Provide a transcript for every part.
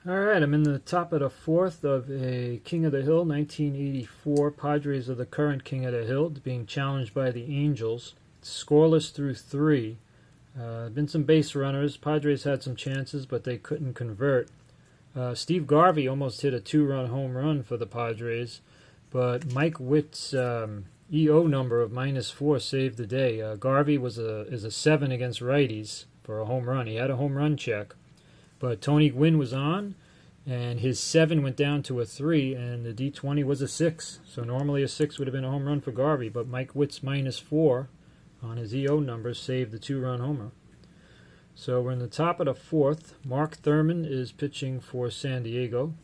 All right, I'm in the top of the fourth of a King of the Hill 1984. Padres are the current King of the Hill, being challenged by the Angels. Scoreless through three. Been some base runners. Padres had some chances, but they couldn't convert. Steve Garvey almost hit a two-run home run for the Padres, but Mike Witt's EO number of -4 saved the day. Garvey is a 7 against righties for a home run. He had a home run check. But Tony Gwynn was on, and his 7 went down to a 3, and the D20 was a 6. So normally a 6 would have been a home run for Garvey, but Mike Witt's -4 on his EO numbers saved the two-run homer. So we're in the top of the fourth. Mark Thurmond is pitching for San Diego.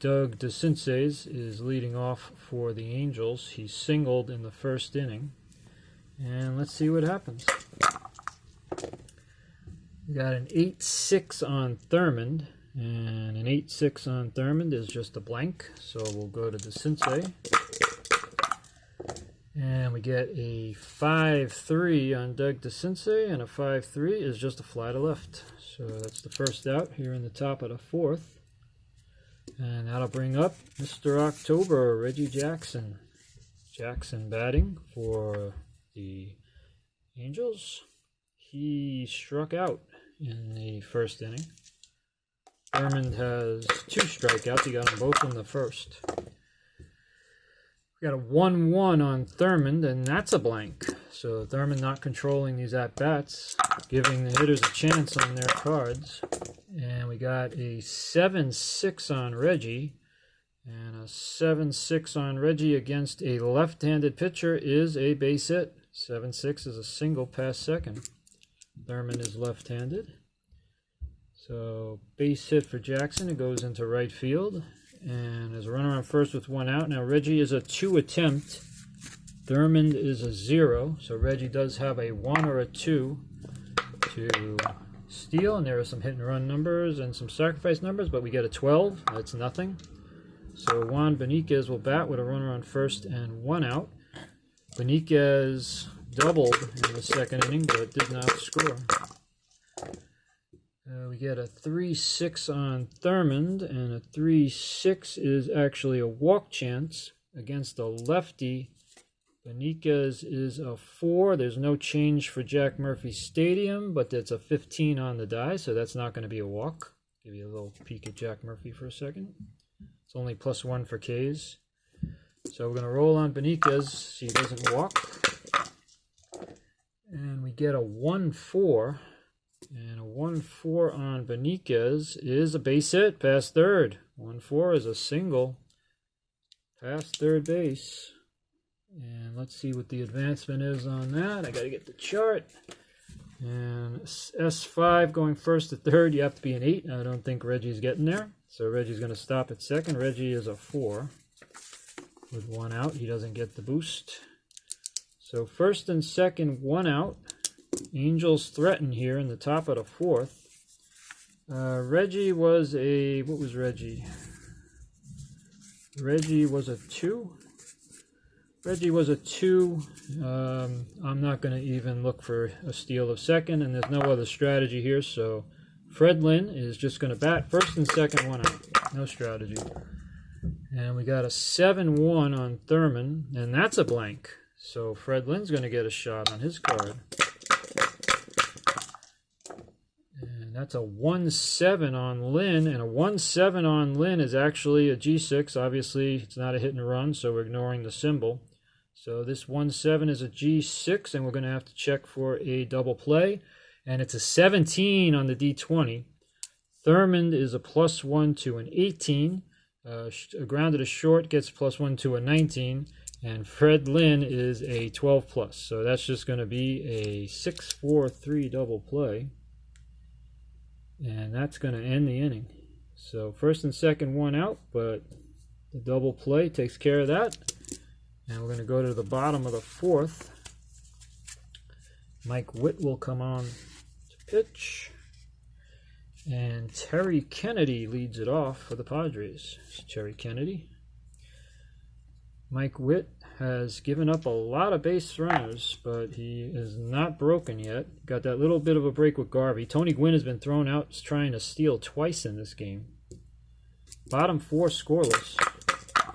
Doug DeCinces is leading off for the Angels. He singled in the first inning. And let's see what happens. We got an 8-6 on Thurmond, and an 8-6 on Thurmond is just a blank, so we'll go to DeCinces. And we get a 5-3 on Doug DeCinces, and a 5-3 is just a fly to left. So that's the first out here in the top of the fourth. And that'll bring up Mr. October, Reggie Jackson. Jackson batting for the Angels. He struck out in the first inning. Thurmond has 2 strikeouts. He got them both in the first. We got a 1-1 on Thurmond, and that's a blank. So Thurmond not controlling these at-bats, giving the hitters a chance on their cards. And we got a 7-6 on Reggie. And a 7-6 on Reggie against a left-handed pitcher is a base hit. 7-6 is a single past second. Thurmond is left-handed. So base hit for Jackson. It goes into right field. And there's a runner on first with 1 out. Now Reggie is a 2 attempt. Thurmond is a 0. So Reggie does have a 1 or a 2 to steal. And there are some hit and run numbers and some sacrifice numbers, but we get a 12. That's nothing. So Juan Beniquez will bat with a runner on first and 1 out. Beniquez doubled in the second inning, but did not score. We get a 3-6 on Thurmond, and a 3-6 is actually a walk chance against a lefty. Beniquez is a 4. There's no change for Jack Murphy Stadium, but it's a 15 on the die, so that's not going to be a walk. Give you a little peek at Jack Murphy for a second. It's only +1 for Ks. So we're going to roll on Beniquez so he doesn't walk. And we get a 1-4, and a 1-4 on Beniquez is a base hit past third. 1-4 is a single past third base. And let's see what the advancement is on that. I got to get the chart. And S5 going first to third, you have to be an 8. I don't think Reggie's getting there. So Reggie's going to stop at second. Reggie is a 4 with 1 out. He doesn't get the boost. So first and second, 1 out. Angels threaten here in the top of the fourth. Reggie was a, what was Reggie? Reggie was a 2. Reggie was a 2. I'm not going to even look for a steal of second, and there's no other strategy here. So Fred Lynn is just going to bat first and second, 1 out. No strategy. And we got a 7-1 on Thurmond, and that's a blank. So Fred Lynn's going to get a shot on his card. And that's a 1-7 on Lynn, and a 1-7 on Lynn is actually a G6. Obviously, it's not a hit and run, so we're ignoring the symbol. So this 1-7 is a G6, and we're going to have to check for a double play. And it's a 17 on the D20. Thurmond is a +1 to an 18. A grounded to short gets +1 to a 19. And Fred Lynn is a 12+. So that's just going to be a 6-4-3 double play. And that's going to end the inning. So first and second, 1 out, but the double play takes care of that. And we're going to go to the bottom of the fourth. Mike Witt will come on to pitch. And Terry Kennedy leads it off for the Padres. It's Terry Kennedy. Mike Witt has given up a lot of base runners, but he is not broken yet. Got that little bit of a break with Garvey. Tony Gwynn has been thrown out trying to steal twice in this game. bottom 4 scoreless.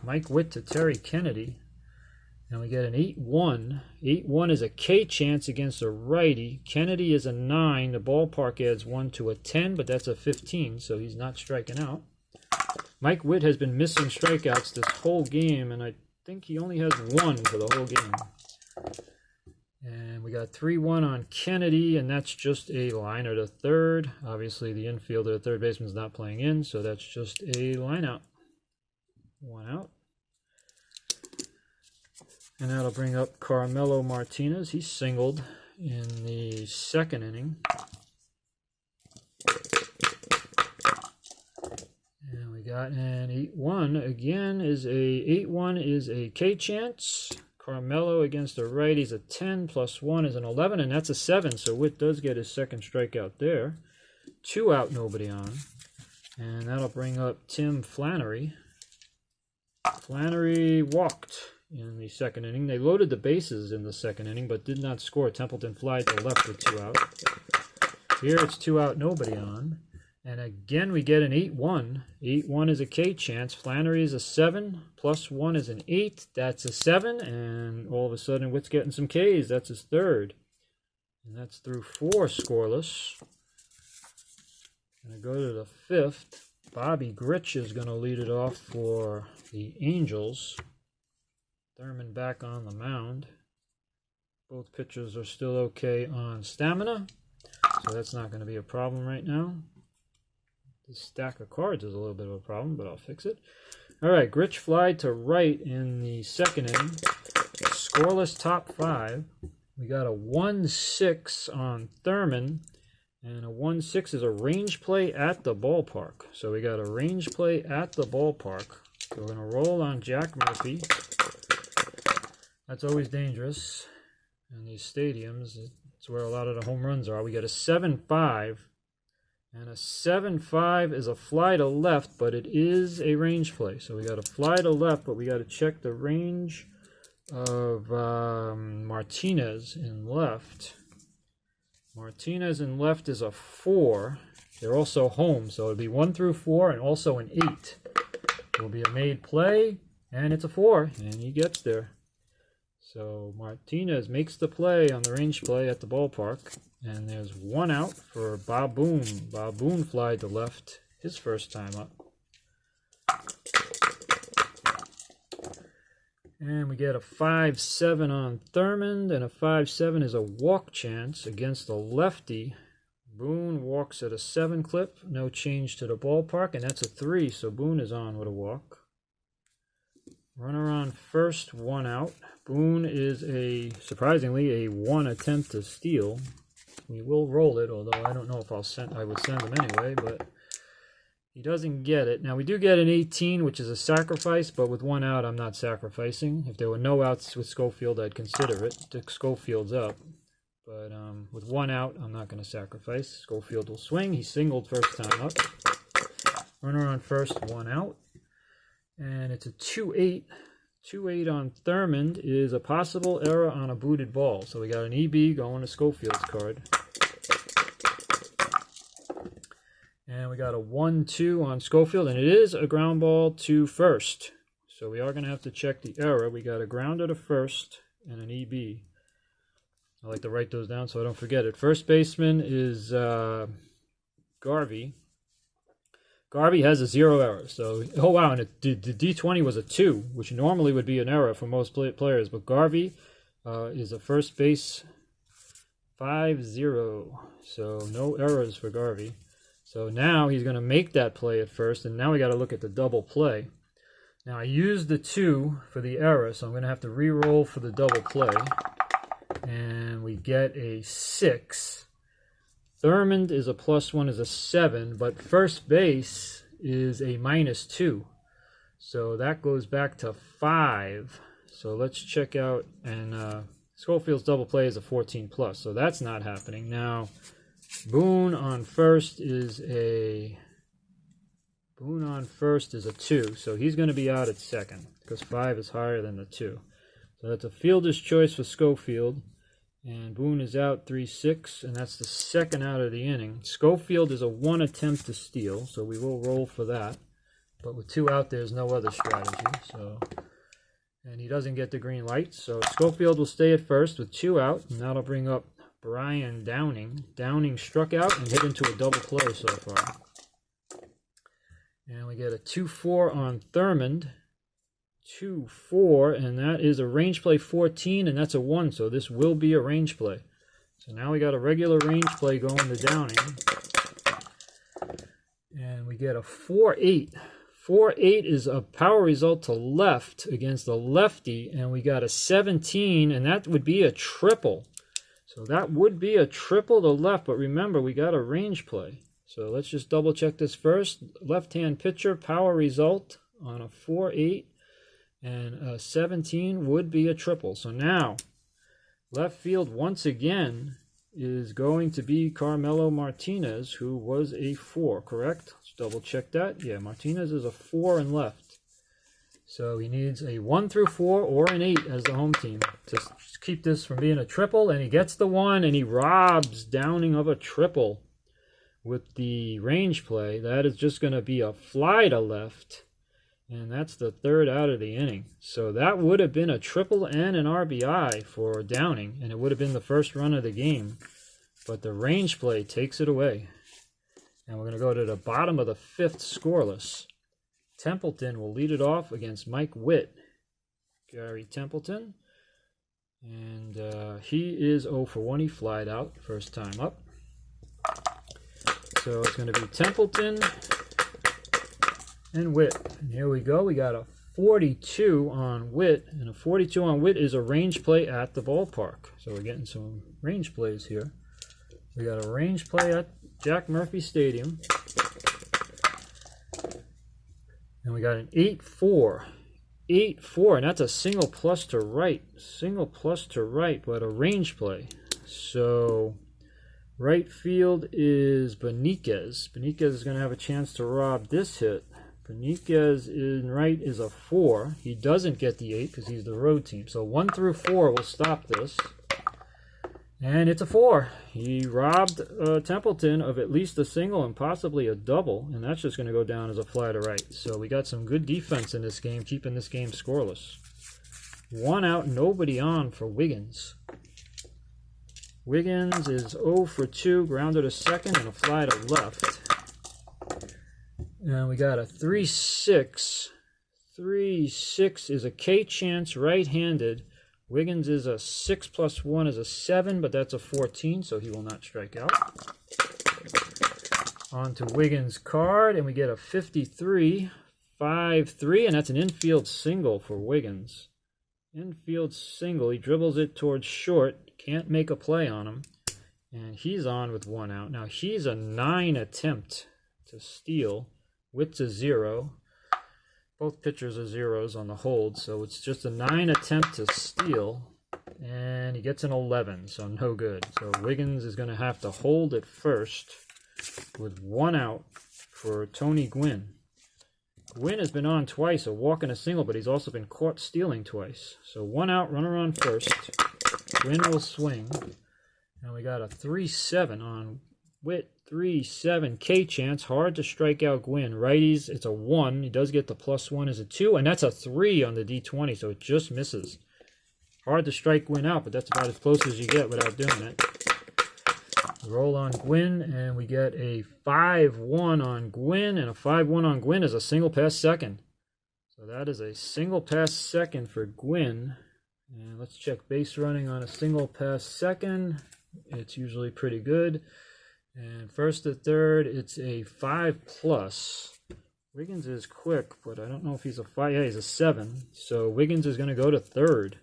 Mike Witt to Terry Kennedy. And we get an 8-1. 8-1 is a K chance against a righty. Kennedy is a 9. The ballpark adds 1 to a 10, but that's a 15, so he's not striking out. Mike Witt has been missing strikeouts this whole game, and I think he only has 1 for the whole game. And we got 3-1 on Kennedy, and that's just a liner to third. Obviously, the infielder, the third baseman, is not playing in, so that's just a line out. 1 out. And that'll bring up Carmelo Martinez. He singled in the second inning. And we got an 8-1. Again, 8-1 is a K chance. Carmelo against a righty is a 10, plus 1 is an 11, and that's a 7. So Witt does get his second strikeout there. 2 out, nobody on. And that'll bring up Tim Flannery. Flannery walked in the second inning. They loaded the bases in the second inning, but did not score. Templeton fly to the left with 2 out. Here it's 2 out, nobody on. And again, we get an 8-1. 8-1 is a K chance. Flannery is a 7, plus 1 is an 8. That's a 7, and all of a sudden Witt's getting some Ks. That's his third. And that's through 4 scoreless. Gonna go to the 5th. Bobby Grich is going to lead it off for the Angels. Thurman back on the mound. Both pitchers are still okay on stamina, so that's not going to be a problem right now. This stack of cards is a little bit of a problem, but I'll fix it. All right, Grich fly to right in the second inning. Scoreless top 5. We got a 1-6 on Thurman, and a 1-6 is a range play at the ballpark. So we got a range play at the ballpark. So we're going to roll on Jack Murphy. That's always dangerous in these stadiums. It's where a lot of the home runs are. We got a 7-5. And a 7-5 is a fly to left, but it is a range play. So we got a fly to left, but we got to check the range of Martinez in left. Martinez in left is a 4. They're also home, so it'll be 1 through 4 and also an 8. It will be a made play, and it's a 4, and he gets there. So Martinez makes the play on the range play at the ballpark. And there's 1 out for Bob Boone. Bob Boone flied to left his first time up. And we get a 5-7 on Thurmond, and a 5-7 is a walk chance against a lefty. Boone walks at a 7 clip, no change to the ballpark, and that's a 3, so Boone is on with a walk. Runner on first, 1 out. Boone is surprisingly, a 1 attempt to steal. We will roll it, although I don't know if I would send him anyway, but he doesn't get it. Now, we do get an 18, which is a sacrifice, but with 1 out, I'm not sacrificing. If there were no outs with Schofield, I'd consider it. Dick Schofield's up. But with 1 out, I'm not going to sacrifice. Schofield will swing. He singled first time up. Runner on first, 1 out. And it's a 2-8. 2-8 on Thurmond is a possible error on a booted ball. So we got an EB going to Schofield's card. And we got a 1-2 on Schofield, and it is a ground ball to first. So we are going to have to check the error. We got a grounder to first and an EB. I like to write those down so I don't forget it. First baseman is Garvey. Garvey has a 0 error. So, oh wow, and the D20 was a 2, which normally would be an error for most players. But Garvey is a first base 5-0. So no errors for Garvey. So now he's going to make that play at first, and now we got to look at the double play. Now I used the 2 for the error, so I'm going to have to re-roll for the double play. And we get a 6. Thurmond is a +1, is a 7, but first base is a -2. So that goes back to 5. So let's check out, and Schofield's double play is a 14+, so that's not happening. Now, Boone on first is a 2, so he's going to be out at second, because 5 is higher than the 2. So that's a fielder's choice for Schofield. And Boone is out 3-6, and that's the second out of the inning. Schofield is a 1 attempt to steal, so we will roll for that. but with 2 out, there's no other strategy. So, and he doesn't get the green light. So Schofield will stay at first with 2 out, and that'll bring up Brian Downing. Downing struck out and hit into a double play so far. And we get a 2-4 on Thurmond. 2-4, and that is a range play 14, and that's a 1, so this will be a range play. So now we got a regular range play going to Downing. And we get a 4-8. 4-8 is a power result to left against the lefty, and we got a 17, and that would be a triple. So that would be a triple to left, but remember, we got a range play. So let's just double check this first. Left-hand pitcher, power result on a 4-8, and a 17 would be a triple. So now, left field once again is going to be Carmelo Martinez, who was a 4, correct? Let's double check that. Yeah, Martinez is a 4 in left. So he needs a 1 through 4 or an 8 as the home team to keep this from being a triple, and he gets the 1, and he robs Downing of a triple with the range play. That is just going to be a fly to left, and that's the 3rd out of the inning. So that would have been a triple and an RBI for Downing, and it would have been the first run of the game. But the range play takes it away. And we're going to go to the bottom of the 5th scoreless. Templeton will lead it off against Mike Witt. Gary Templeton. And he is 0 for 1. He flied out first time up. So it's going to be Templeton and Witt. And here we go. We got a 42 on Witt. And a 42 on Witt is a range play at the ballpark. So we're getting some range plays here. We got a range play at Jack Murphy Stadium. And we got an 8-4. 8-4, and that's a single plus to right. Single plus to right, but a range play. So right field is Beniquez. Beniquez is going to have a chance to rob this hit. Beniquez in right is a 4. He doesn't get the 8 because he's the road team. So 1 through 4 will stop this. And it's a 4. He robbed Templeton of at least a single and possibly a double, and that's just going to go down as a fly to right. So we got some good defense in this game, keeping this game scoreless. 1 out, nobody on for Wiggins. Wiggins is 0 for 2, grounded to second, and a fly to left. And we got a 3-6. 3-6 is a K chance right-handed. Wiggins is a 6 plus 1 is a 7, but that's a 14, so he will not strike out. On to Wiggins' card, and we get a 53, 5-3, and that's an infield single for Wiggins. Infield single, he dribbles it towards short, can't make a play on him, and he's on with 1 out. Now he's a 9 attempt to steal. Witt's a 0. Both pitchers are 0s on the hold, so it's just a 9 attempt to steal, and he gets an 11, so no good. So Wiggins is going to have to hold it first with 1 out for Tony Gwynn. Gwynn has been on twice, a walk and a single, but he's also been caught stealing twice. So 1 out, runner on first. Gwynn will swing, and we got a 3-7 on Witt. 3-7 K chance, hard to strike out Gwynn. Righties, it's a 1. He does get the +1 is a 2, and that's a 3 on the D20, so it just misses. Hard to strike Gwynn out, but that's about as close as you get without doing it. Roll on Gwynn, and we get a 5-1 on Gwynn, and a 5-1 on Gwynn is a single pass second. So that is a single pass second for Gwynn. And let's check base running on a single pass second. It's usually pretty good. And first to third, it's a 5+. Wiggins is quick, but I don't know if he's a 5. Yeah, he's a 7. So Wiggins is going to go to third.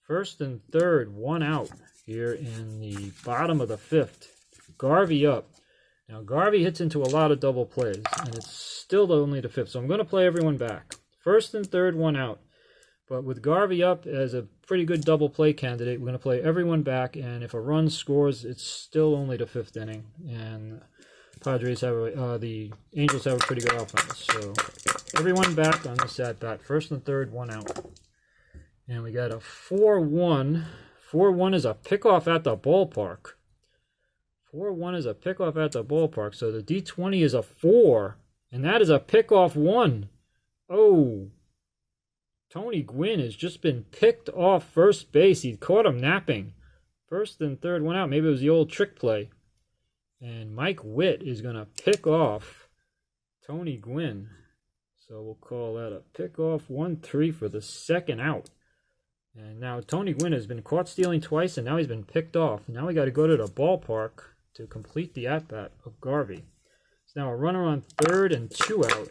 First and third, 1 out here in the bottom of the 5th. Garvey up. Now Garvey hits into a lot of double plays, and it's still only the 5th. So I'm going to play everyone back. First and third, 1 out. But with Garvey up as a pretty good double play candidate, we're going to play everyone back, and if a run scores, it's still only the 5th inning. And Padres have the Angels have a pretty good offense. So everyone back on this at bat. First and third, 1 out. And we got a 4-1. 4-1 is a pickoff at the ballpark. 4-1 is a pickoff at the ballpark. So the D20 is a 4. And that is a pickoff one. Oh, Tony Gwynn has just been picked off first base. He caught him napping. First and third one out. Maybe it was the old trick play. And Mike Witt is going to pick off Tony Gwynn. So we'll call that a pickoff 1-3 for the second out. And now Tony Gwynn has been caught stealing twice, and now he's been picked off. Now we got to go to the ballpark to complete the at-bat of Garvey. So now a runner on third and 2 out.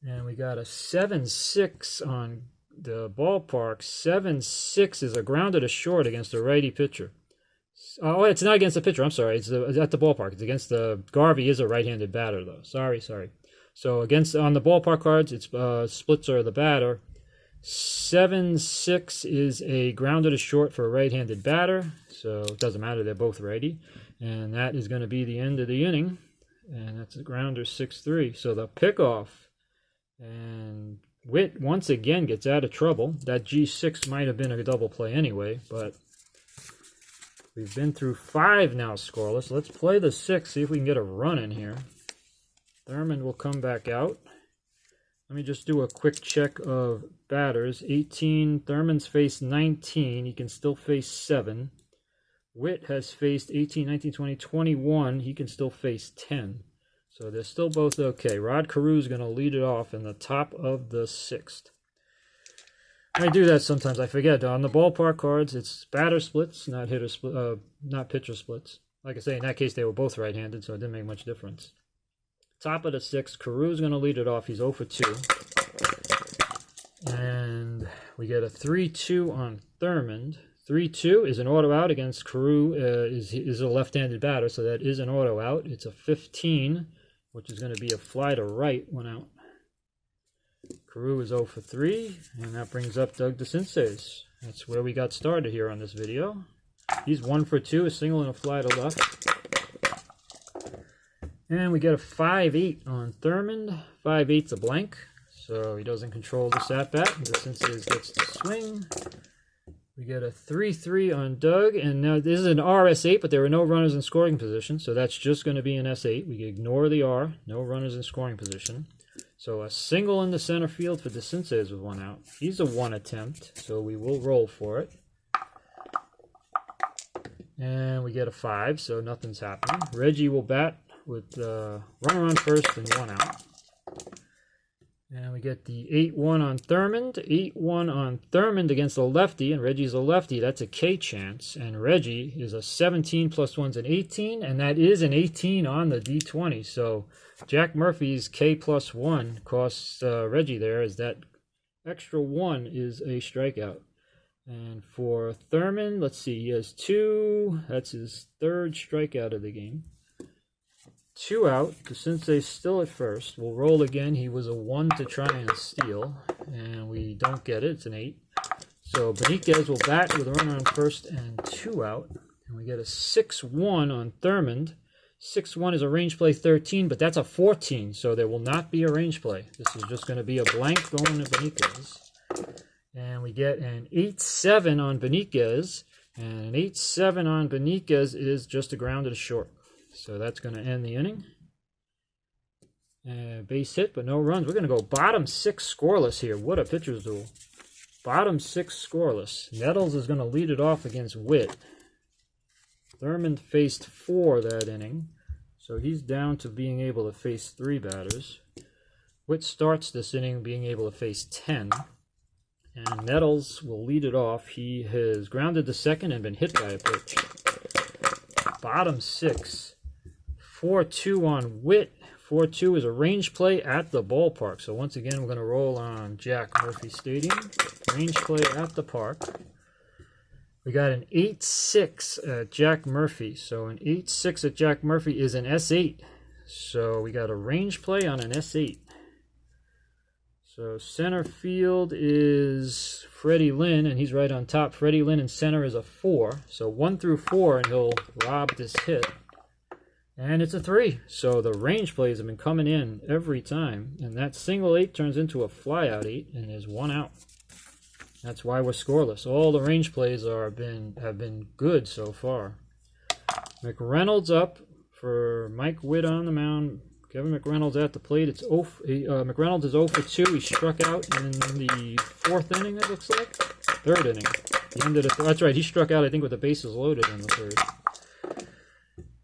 And we got a 7-6 on the ballpark. 7-6 is a grounded to short against a righty pitcher. Oh, it's not against the pitcher. I'm sorry. It's at the ballpark. It's against the Garvey is a right-handed batter though. Sorry. So against on the ballpark cards, it's Splitzer are the batter. 7-6 is a grounded to short for a right-handed batter. So it doesn't matter. They're both righty, and that is going to be the end of the inning. And that's a grounder 6-3. So the pickoff, and Witt once again gets out of trouble. That G6 might have been a double play anyway, but we've been through 5 now scoreless. Let's play the 6, see if we can get a run in here. Thurman will come back out. Let me just do a quick check of batters. 18, Thurman's faced 19. He can still face 7. Witt has faced 18, 19, 20, 21. He can still face 10. So they're still both okay. Rod Carew is going to lead it off in the top of the 6th. I do that sometimes. I forget. On the ballpark cards, it's batter splits, not not pitcher splits. Like I say, in that case, they were both right-handed, so it didn't make much difference. Top of the 6th, Carew's going to lead it off. He's 0 for 2. And we get a 3-2 on Thurmond. 3-2 is an auto out against Carew. Is a left-handed batter, so that is an auto out. It's a 15, which is going to be a fly to right, one out. Carew is 0 for 3, and that brings up Doug DeCinces. That's where we got started here on this video. He's 1 for 2, a single and a fly to left. And we get a 5-8 on Thurmond. 5-8's a blank, so he doesn't control this at-bat. DeCinces gets to swing. We get a 3-3 on Doug, and now this is an RS8, but there were no runners in scoring position, so that's just going to be an S8. We can ignore the R, no runners in scoring position. So a single in the center field for DeCinces with 1 out. He's a 1 attempt, so we will roll for it. And we get a 5, so nothing's happening. Reggie will bat with runner on first and 1 out. And we get the 8-1 on Thurmond. 8-1 on Thurmond against a lefty, and Reggie's a lefty. That's a K chance. And Reggie is a 17 plus 1's an 18, and that is an 18 on the D20. So Jack Murphy's K plus 1 costs Reggie there, as that extra 1 is a strikeout. And for Thurmond, let's see, he has 2. That's his 3rd strikeout of the game. 2 out. DeCinces still at first. We'll roll again. He was a 1 to try and steal, and we don't get it. It's an 8. So Beniquez will bat with a runner on first and 2 out. And we get a 6-1 on Thurmond. 6-1 is a range play 13, but that's a 14, so there will not be a range play. This is just going to be a blank going to Beniquez. And we get an 8-7 on Beniquez, and an 8-7 on Beniquez is just a grounded short. So that's going to end the inning. Base hit, but no runs. We're going to go bottom 6 scoreless here. What a pitcher's duel. Bottom 6 scoreless. Nettles is going to lead it off against Witt. Thurmond faced 4 that inning, so he's down to being able to face 3 batters. Witt starts this inning being able to face 10. And Nettles will lead it off. He has grounded to second and been hit by a pitch. Bottom 6. 4-2 on Witt. 4-2 is a range play at the ballpark. So once again, we're going to roll on Jack Murphy Stadium. Range play at the park. We got an 8-6 at Jack Murphy. So an 8-6 at Jack Murphy is an S8. So we got a range play on an S8. So center field is Freddie Lynn, and he's right on top. Freddie Lynn in center is a 4. So 1 through 4, and he'll rob this hit. And it's a 3. So the range plays have been coming in every time. And that single 8 turns into a flyout 8, and there's 1 out. That's why we're scoreless. All the range plays have been good so far. McReynolds up for Mike Witt on the mound. Kevin McReynolds at the plate. It's McReynolds is 0 for 2. He struck out in the 4th inning, it looks like. 3rd inning. The end of the that's right. He struck out, I think, with the bases loaded in the 3rd.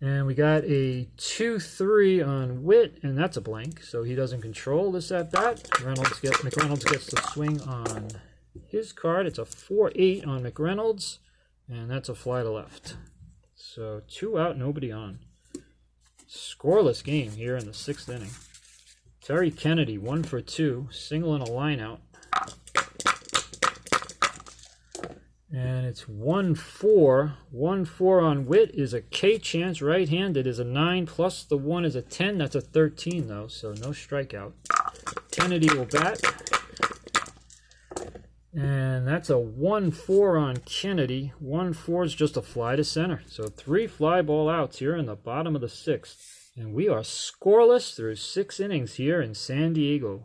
And we got a 2-3 on Witt, and that's a blank, so he doesn't control this at bat. McReynolds gets the swing on his card. It's a 4-8 on McReynolds, and that's a fly to left. So 2 out, nobody on. Scoreless game here in the 6th inning. Terry Kennedy 1 for 2, single and a line out. And it's 1-4. 1-4 on Witt is a K chance. Right-handed is a 9 plus the 1 is a 10. That's a 13 though, so no strikeout. Kennedy will bat. And that's a 1-4 on Kennedy. 1-4 is just a fly to center. So 3 fly ball outs here in the bottom of the 6th. And we are scoreless through 6 innings here in San Diego.